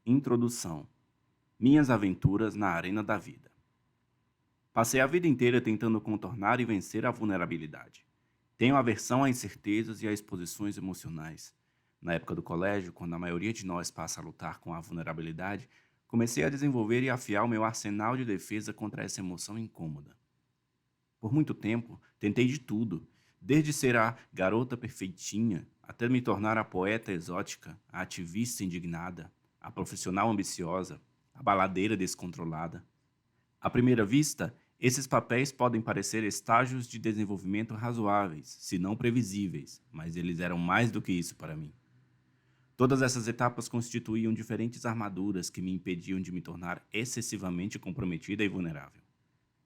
Introdução. Minhas aventuras na arena da vida. Passei a vida inteira tentando contornar e vencer a vulnerabilidade. Tenho aversão a incertezas e a exposições emocionais. Na época do colégio, quando a maioria de nós passa a lutar com a vulnerabilidade, comecei a desenvolver e afiar o meu arsenal de defesa contra essa emoção incômoda. Por muito tempo, tentei de tudo, desde ser a garota perfeitinha até me tornar a poeta exótica, a ativista indignada, a profissional ambiciosa, a baladeira descontrolada. À primeira vista, esses papéis podem parecer estágios de desenvolvimento razoáveis, se não previsíveis, mas eles eram mais do que isso para mim. Todas essas etapas constituíam diferentes armaduras que me impediam de me tornar excessivamente comprometida e vulnerável.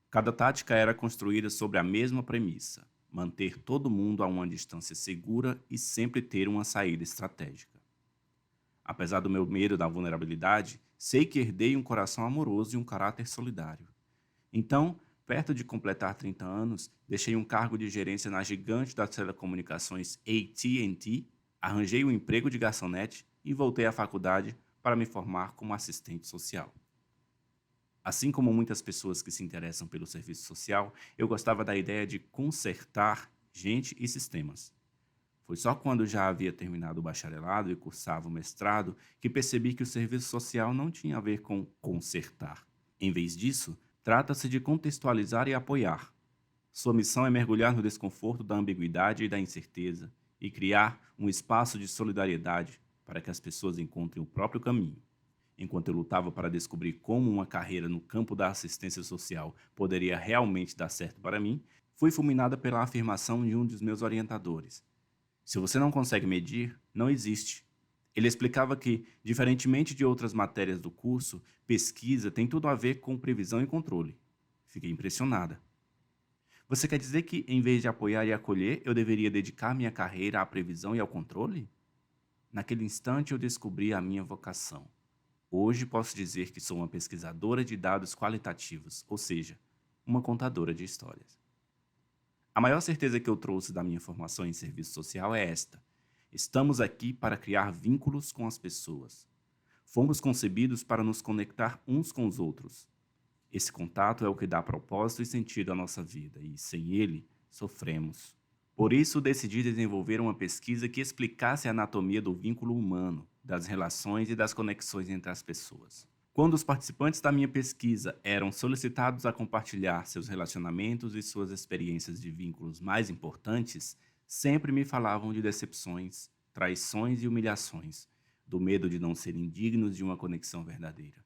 Cada tática era construída sobre a mesma premissa: manter todo mundo a uma distância segura e sempre ter uma saída estratégica. Apesar do meu medo da vulnerabilidade, sei que herdei um coração amoroso e um caráter solidário. Então, perto de completar 30 anos, deixei um cargo de gerência na gigante das telecomunicações AT&T, arranjei um emprego de garçonete e voltei à faculdade para me formar como assistente social. Assim como muitas pessoas que se interessam pelo serviço social, eu gostava da ideia de consertar gente e sistemas. Foi só quando já havia terminado o bacharelado e cursava o mestrado que percebi que o serviço social não tinha a ver com consertar. Em vez disso, trata-se de contextualizar e apoiar. Sua missão é mergulhar no desconforto da ambiguidade e da incerteza e criar um espaço de solidariedade para que as pessoas encontrem o próprio caminho. Enquanto eu lutava para descobrir como uma carreira no campo da assistência social poderia realmente dar certo para mim, fui fulminada pela afirmação de um dos meus orientadores: se você não consegue medir, não existe. Ele explicava que, diferentemente de outras matérias do curso, pesquisa tem tudo a ver com previsão e controle. Fiquei impressionada. Você quer dizer que, em vez de apoiar e acolher, eu deveria dedicar minha carreira à previsão e ao controle? Naquele instante eu descobri a minha vocação. Hoje posso dizer que sou uma pesquisadora de dados qualitativos, ou seja, uma contadora de histórias. A maior certeza que eu trouxe da minha formação em serviço social é esta: estamos aqui para criar vínculos com as pessoas. Fomos concebidos para nos conectar uns com os outros. Esse contato é o que dá propósito e sentido à nossa vida, e sem ele, sofremos. Por isso, decidi desenvolver uma pesquisa que explicasse a anatomia do vínculo humano, das relações e das conexões entre as pessoas. Quando os participantes da minha pesquisa eram solicitados a compartilhar seus relacionamentos e suas experiências de vínculos mais importantes, sempre me falavam de decepções, traições e humilhações, do medo de não serem dignos de uma conexão verdadeira.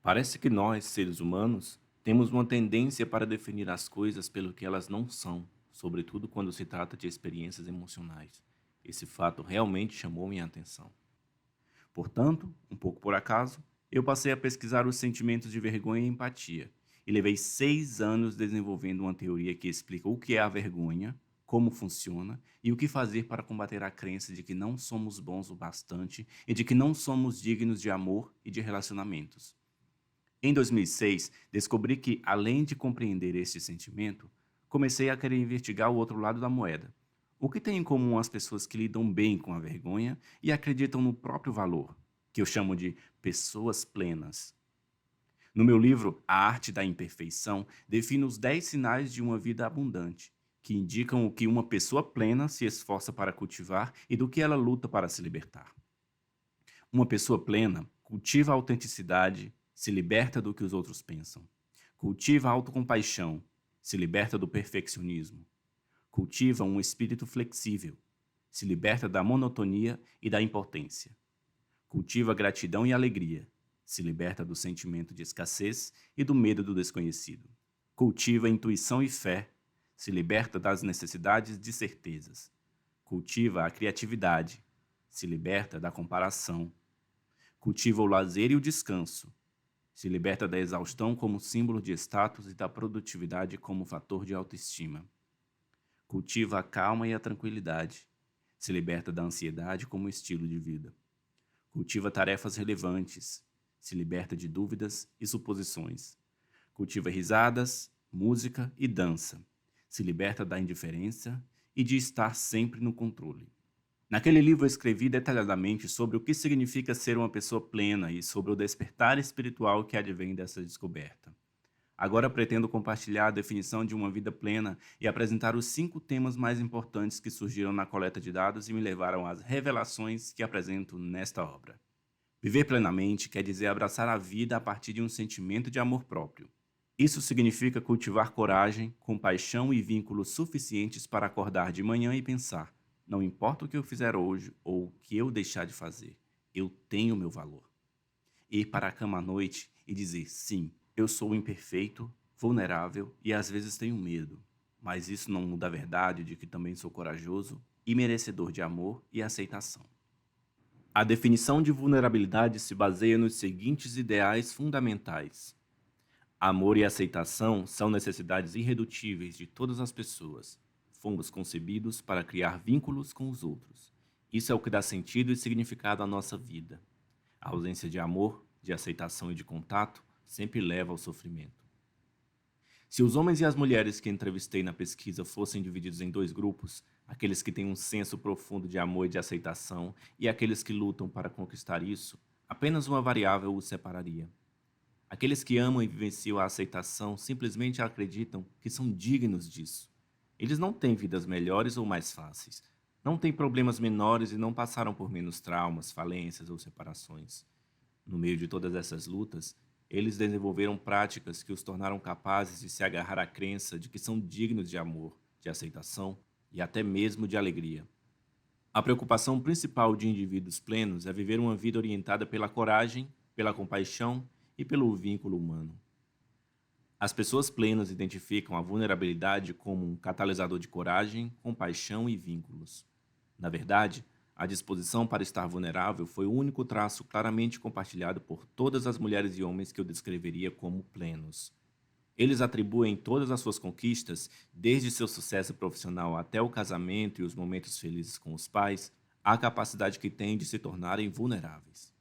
Parece que nós, seres humanos, temos uma tendência para definir as coisas pelo que elas não são, sobretudo quando se trata de experiências emocionais. Esse fato realmente chamou minha atenção. Portanto, um pouco por acaso, eu passei a pesquisar os sentimentos de vergonha e empatia, e levei 6 anos desenvolvendo uma teoria que explica o que é a vergonha, como funciona e o que fazer para combater a crença de que não somos bons o bastante e de que não somos dignos de amor e de relacionamentos. Em 2006, descobri que, além de compreender este sentimento, comecei a querer investigar o outro lado da moeda. O que tem em comum as pessoas que lidam bem com a vergonha e acreditam no próprio valor, que eu chamo de pessoas plenas? No meu livro A Arte da Imperfeição, defino os 10 sinais de uma vida abundante, que indicam o que uma pessoa plena se esforça para cultivar e do que ela luta para se libertar. Uma pessoa plena cultiva a autenticidade, se liberta do que os outros pensam. Cultiva a autocompaixão, se liberta do perfeccionismo. Cultiva um espírito flexível, se liberta da monotonia e da impotência. Cultiva gratidão e alegria, se liberta do sentimento de escassez e do medo do desconhecido. Cultiva intuição e fé, se liberta das necessidades de certezas. Cultiva a criatividade, se liberta da comparação. Cultiva o lazer e o descanso, se liberta da exaustão como símbolo de status e da produtividade como fator de autoestima. Cultiva a calma e a tranquilidade, se liberta da ansiedade como estilo de vida. Cultiva tarefas relevantes, se liberta de dúvidas e suposições. Cultiva risadas, música e dança, se liberta da indiferença e de estar sempre no controle. Naquele livro eu escrevi detalhadamente sobre o que significa ser uma pessoa plena e sobre o despertar espiritual que advém dessa descoberta. Agora pretendo compartilhar a definição de uma vida plena e apresentar os 5 temas mais importantes que surgiram na coleta de dados e me levaram às revelações que apresento nesta obra. Viver plenamente quer dizer abraçar a vida a partir de um sentimento de amor próprio. Isso significa cultivar coragem, compaixão e vínculos suficientes para acordar de manhã e pensar: não importa o que eu fizer hoje ou o que eu deixar de fazer, eu tenho meu valor. Ir para a cama à noite e dizer: sim, eu sou imperfeito, vulnerável e às vezes tenho medo, mas isso não muda a verdade de que também sou corajoso e merecedor de amor e aceitação. A definição de vulnerabilidade se baseia nos seguintes ideais fundamentais. Amor e aceitação são necessidades irredutíveis de todas as pessoas. Fomos concebidos para criar vínculos com os outros. Isso é o que dá sentido e significado à nossa vida. A ausência de amor, de aceitação e de contato sempre leva ao sofrimento. Se os homens e as mulheres que entrevistei na pesquisa fossem divididos em 2 grupos, aqueles que têm um senso profundo de amor e de aceitação e aqueles que lutam para conquistar isso, apenas uma variável os separaria. Aqueles que amam e vivenciam a aceitação simplesmente acreditam que são dignos disso. Eles não têm vidas melhores ou mais fáceis, não têm problemas menores e não passaram por menos traumas, falências ou separações. No meio de todas essas lutas, eles desenvolveram práticas que os tornaram capazes de se agarrar à crença de que são dignos de amor, de aceitação e até mesmo de alegria. A preocupação principal de indivíduos plenos é viver uma vida orientada pela coragem, pela compaixão e pelo vínculo humano. As pessoas plenas identificam a vulnerabilidade como um catalisador de coragem, compaixão e vínculos. Na verdade, a disposição para estar vulnerável foi o único traço claramente compartilhado por todas as mulheres e homens que eu descreveria como plenos. Eles atribuem todas as suas conquistas, desde seu sucesso profissional até o casamento e os momentos felizes com os pais, à capacidade que têm de se tornarem vulneráveis.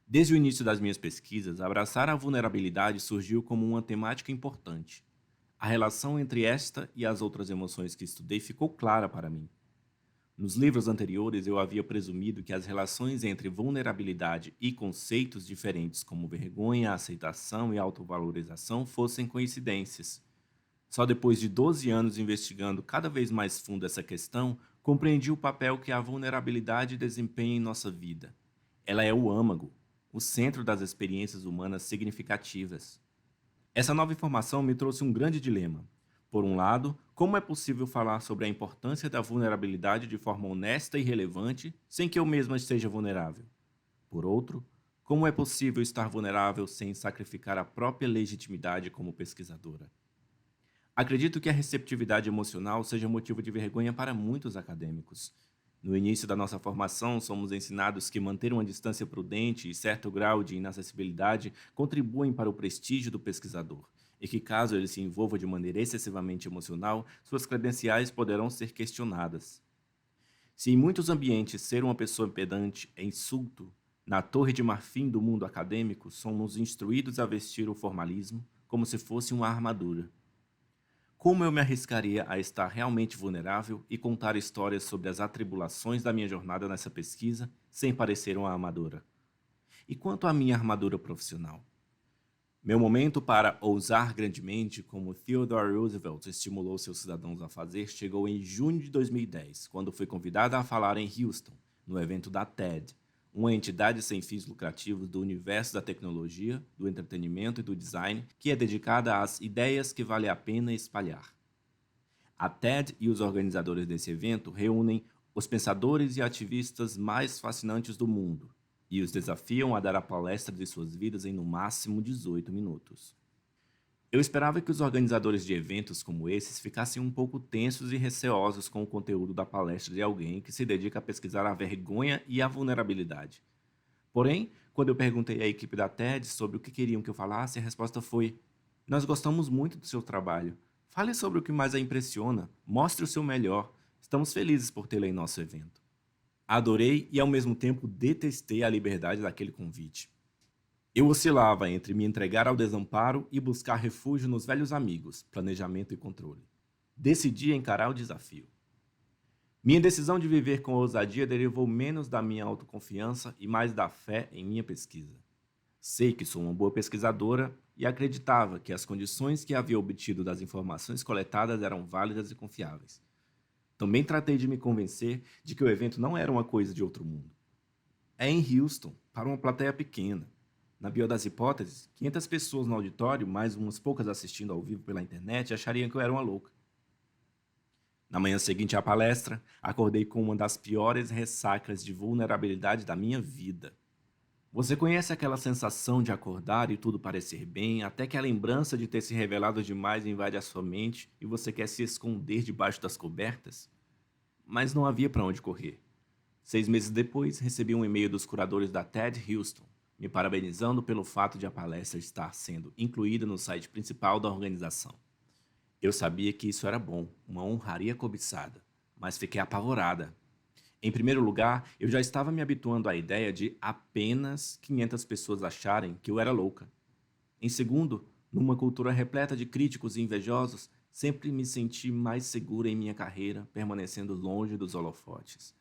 Desde o início das minhas pesquisas, abraçar a vulnerabilidade surgiu como uma temática importante. A relação entre esta e as outras emoções que estudei ficou clara para mim. Nos livros anteriores, eu havia presumido que as relações entre vulnerabilidade e conceitos diferentes como vergonha, aceitação e autovalorização fossem coincidências. Só depois de 12 anos investigando cada vez mais fundo essa questão, compreendi o papel que a vulnerabilidade desempenha em nossa vida. Ela é o âmago, o centro das experiências humanas significativas. Essa nova informação me trouxe um grande dilema. Por um lado, como é possível falar sobre a importância da vulnerabilidade de forma honesta e relevante sem que eu mesma esteja vulnerável? Por outro, como é possível estar vulnerável sem sacrificar a própria legitimidade como pesquisadora? Acredito que a receptividade emocional seja motivo de vergonha para muitos acadêmicos. No início da nossa formação, somos ensinados que manter uma distância prudente e certo grau de inacessibilidade contribuem para o prestígio do pesquisador, e que, caso ele se envolva de maneira excessivamente emocional, suas credenciais poderão ser questionadas. Se em muitos ambientes ser uma pessoa pedante é insulto, na torre de marfim do mundo acadêmico somos instruídos a vestir o formalismo como se fosse uma armadura. Como eu me arriscaria a estar realmente vulnerável e contar histórias sobre as atribulações da minha jornada nessa pesquisa sem parecer uma amadora? E quanto à minha armadura profissional? Meu momento para ousar grandemente, como Theodore Roosevelt estimulou seus cidadãos a fazer, chegou em junho de 2010, quando fui convidada a falar em Houston, no evento da TED, uma entidade sem fins lucrativos do universo da tecnologia, do entretenimento e do design, que é dedicada às ideias que vale a pena espalhar. A TED e os organizadores desse evento reúnem os pensadores e ativistas mais fascinantes do mundo e os desafiam a dar a palestra de suas vidas em no máximo 18 minutos. Eu esperava que os organizadores de eventos como esses ficassem um pouco tensos e receosos com o conteúdo da palestra de alguém que se dedica a pesquisar a vergonha e a vulnerabilidade. Porém, quando eu perguntei à equipe da TED sobre o que queriam que eu falasse, a resposta foi: nós gostamos muito do seu trabalho. Fale sobre o que mais a impressiona, mostre o seu melhor. Estamos felizes por tê-la em nosso evento. Adorei e ao mesmo tempo detestei a liberdade daquele convite. Eu oscilava entre me entregar ao desamparo e buscar refúgio nos velhos amigos, planejamento e controle. Decidi encarar o desafio. Minha decisão de viver com ousadia derivou menos da minha autoconfiança e mais da fé em minha pesquisa. Sei que sou uma boa pesquisadora e acreditava que as condições que havia obtido das informações coletadas eram válidas e confiáveis. Também tratei de me convencer de que o evento não era uma coisa de outro mundo. É em Houston, para uma plateia pequena. Na pior das hipóteses, 500 pessoas no auditório, mais umas poucas assistindo ao vivo pela internet, achariam que eu era uma louca. Na manhã seguinte à palestra, acordei com uma das piores ressacas de vulnerabilidade da minha vida. Você conhece aquela sensação de acordar e tudo parecer bem, até que a lembrança de ter se revelado demais invade a sua mente e você quer se esconder debaixo das cobertas? Mas não havia para onde correr. 6 meses depois, recebi um e-mail dos curadores da TED Houston, me parabenizando pelo fato de a palestra estar sendo incluída no site principal da organização. Eu sabia que isso era bom, uma honraria cobiçada, mas fiquei apavorada. Em primeiro lugar, eu já estava me habituando à ideia de apenas 500 pessoas acharem que eu era louca. Em segundo, numa cultura repleta de críticos e invejosos, sempre me senti mais segura em minha carreira, permanecendo longe dos holofotes.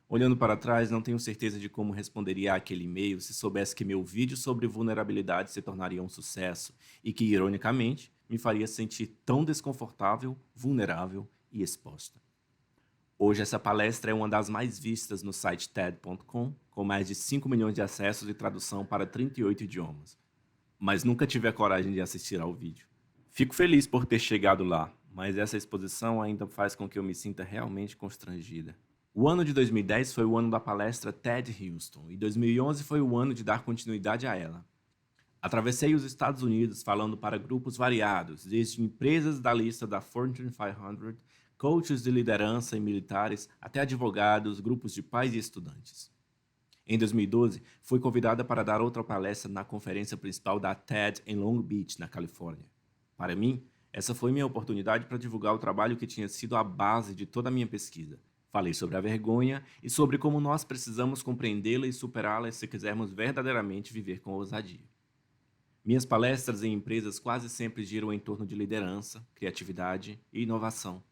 Olhando para trás, não tenho certeza de como responderia àquele e-mail se soubesse que meu vídeo sobre vulnerabilidade se tornaria um sucesso e que, ironicamente, me faria sentir tão desconfortável, vulnerável e exposta. Hoje essa palestra é uma das mais vistas no site TED.com, com mais de 5 milhões de acessos e tradução para 38 idiomas. Mas nunca tive a coragem de assistir ao vídeo. Fico feliz por ter chegado lá, mas essa exposição ainda faz com que eu me sinta realmente constrangida. O ano de 2010 foi o ano da palestra TED Houston e 2011 foi o ano de dar continuidade a ela. Atravessei os Estados Unidos falando para grupos variados, desde empresas da lista da Fortune 500, coaches de liderança e militares, até advogados, grupos de pais e estudantes. Em 2012, fui convidada para dar outra palestra na conferência principal da TED em Long Beach, na Califórnia. Para mim, essa foi minha oportunidade para divulgar o trabalho que tinha sido a base de toda a minha pesquisa. Falei sobre a vergonha e sobre como nós precisamos compreendê-la e superá-la se quisermos verdadeiramente viver com ousadia. Minhas palestras em empresas quase sempre giram em torno de liderança, criatividade e inovação.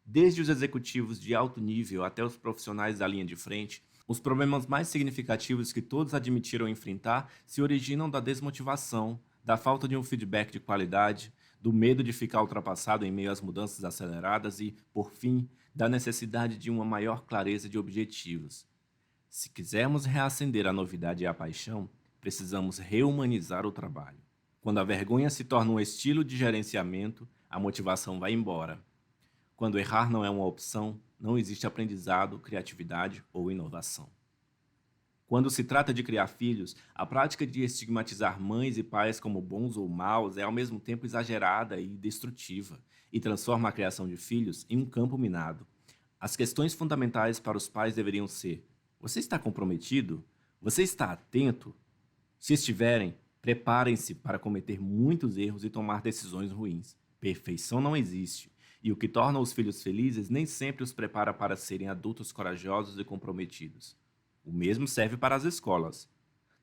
Desde os executivos de alto nível até os profissionais da linha de frente, os problemas mais significativos que todos admitiram enfrentar se originam da desmotivação, da falta de um feedback de qualidade, do medo de ficar ultrapassado em meio às mudanças aceleradas e, por fim, da necessidade de uma maior clareza de objetivos. Se quisermos reacender a novidade e a paixão, precisamos rehumanizar o trabalho. Quando a vergonha se torna um estilo de gerenciamento, a motivação vai embora. Quando errar não é uma opção, não existe aprendizado, criatividade ou inovação. Quando se trata de criar filhos, a prática de estigmatizar mães e pais como bons ou maus é ao mesmo tempo exagerada e destrutiva, e transforma a criação de filhos em um campo minado. As questões fundamentais para os pais deveriam ser: você está comprometido? Você está atento? Se estiverem, preparem-se para cometer muitos erros e tomar decisões ruins. Perfeição não existe, e o que torna os filhos felizes nem sempre os prepara para serem adultos corajosos e comprometidos. O mesmo serve para as escolas.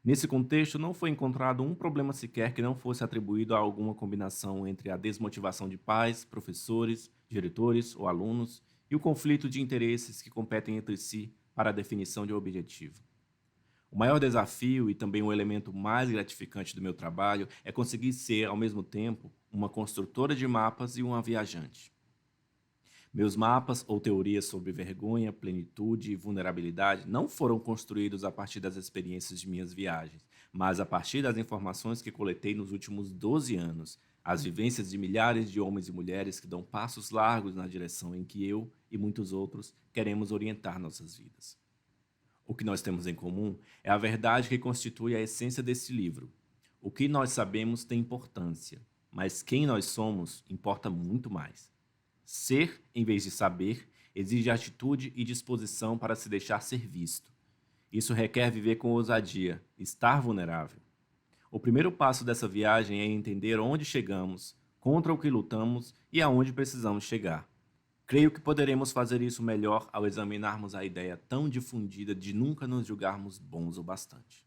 Nesse contexto, não foi encontrado um problema sequer que não fosse atribuído a alguma combinação entre a desmotivação de pais, professores, diretores ou alunos e o conflito de interesses que competem entre si para a definição de um objetivo. O maior desafio e também o elemento mais gratificante do meu trabalho é conseguir ser, ao mesmo tempo, uma construtora de mapas e uma viajante. Meus mapas ou teorias sobre vergonha, plenitude e vulnerabilidade não foram construídos a partir das experiências de minhas viagens, mas a partir das informações que coletei nos últimos 12 anos, as vivências de milhares de homens e mulheres que dão passos largos na direção em que eu e muitos outros queremos orientar nossas vidas. O que nós temos em comum é a verdade que constitui a essência desse livro. O que nós sabemos tem importância, mas quem nós somos importa muito mais. Ser, em vez de saber, exige atitude e disposição para se deixar ser visto. Isso requer viver com ousadia, estar vulnerável. O primeiro passo dessa viagem é entender onde chegamos, contra o que lutamos e aonde precisamos chegar. Creio que poderemos fazer isso melhor ao examinarmos a ideia tão difundida de nunca nos julgarmos bons o bastante.